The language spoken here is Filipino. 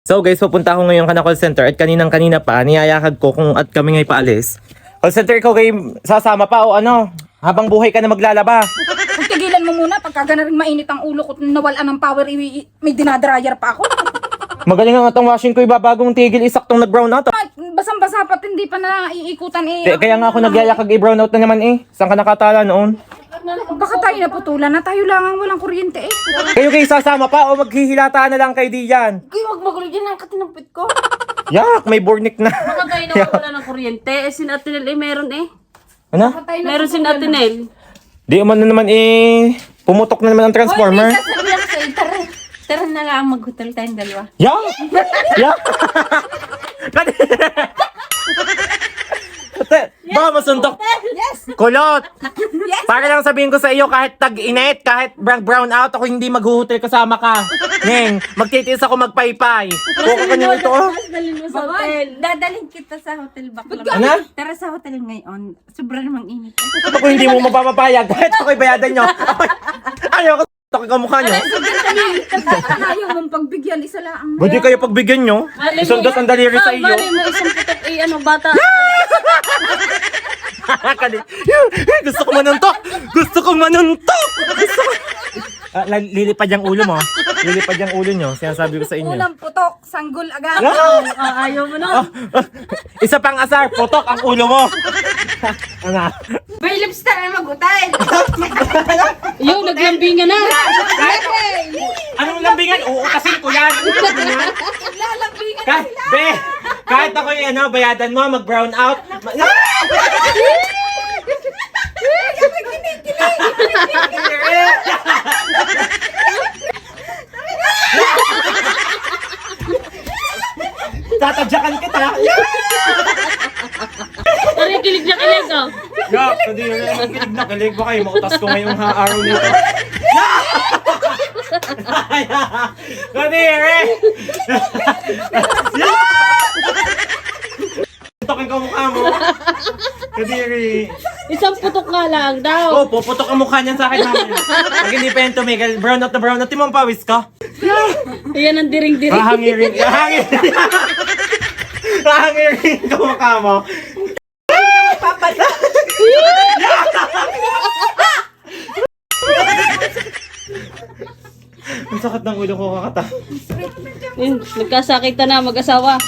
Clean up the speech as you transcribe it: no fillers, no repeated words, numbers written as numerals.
So guys, pupunta ako ngayon ka call center at kanina pa, niyayakag ko kung at kami ngay paalis. Call center, ikaw kayo sasama pa o ano? Habang buhay ka na maglalaba. Kung tigilan mo muna, pagka ganaring mainit ang ulo ko, nawalan ng power, may dinadryer pa ako. Magaling nga itong washing ko, ibabagong tigil, isaktong nag-brown out. Basang-basa pat, hindi pa na iikutan eh. Kaya nga ako nagyayakag i-brown out na naman eh. Saan ka nakatala noon? Baka tayo naputulan na, tayo lang ang walang kuryente eh. Kayo kayo sasama pa o maghihilata na lang kayo diyan? Kuya, wag magulo dyan ang katinampit ko. Yak, may bornik na. Baka tayo nawawala ng kuryente. Eh, sin Atenel eh, meron eh. Ano? Meron sin Atenel. Di umano naman eh, pumutok na naman ang transformer. Hoy, may sasabihan ko sa'yo, tara na lang mag-hotel tayong dalawa. Yak! Yak! Ba, masuntok. Yes! Kulot! Yes! Para lang sabihin ko sa iyo, kahit tag-init, kahit brown out, ako hindi mag-hotel kasama ka. Neng, magtitiis ako magpaypay. Buka ka nyo ito, oh. Dalhin mo sa hotel. Dadalhin kita sa hotel bakla. Ano? Tara sa hotel ngayon. Sobra namang init. Ako hindi mo mapapapayag, kahit ako'y bayadan nyo. Ayaw ko, takot ang mukha nyo. Ayaw mong pagbigyan, isa lang. Ba't di kayo pagbigyan nyo? Isundas ang daliri sa iyo. Mali mo isang putok ano, bata. Gusto ko manuntok! Gusto ko manuntok! Gusto ko... lilipad yung ulo mo. Lilipad yung ulo nyo. Sinasabi ko sa inyo. Unang putok, sanggol agad. Ayaw mo na. Isa pang asar, putok ang ulo mo. Ano? May lips na mag-utay. Yung naglambingan na. Anong lambingan? Uutasin ko yan. Lalambingan Kahit ako yung bayadan mo, mag-brown out. Tatadyakan kita. Tari, kilig na kilig oh. Yak, hindi yung kilig na kilig. Baka yung mautas ko ngayong araw nito. Kadiri! Putokin ko ang mukha mo. Kadiri. Isang putok nga lang daw. Oh, puputok ang mukha niyan sa akin mamaya. Pag hindi pa yung tumigil, brown out na brown out. Timong pawis ka. Ayan ang diring-diring. Hahangirin. Hahangirin ka mukha mo. Ang sakit ng ulo ko kakata. Nagkasakitan na mag-asawa.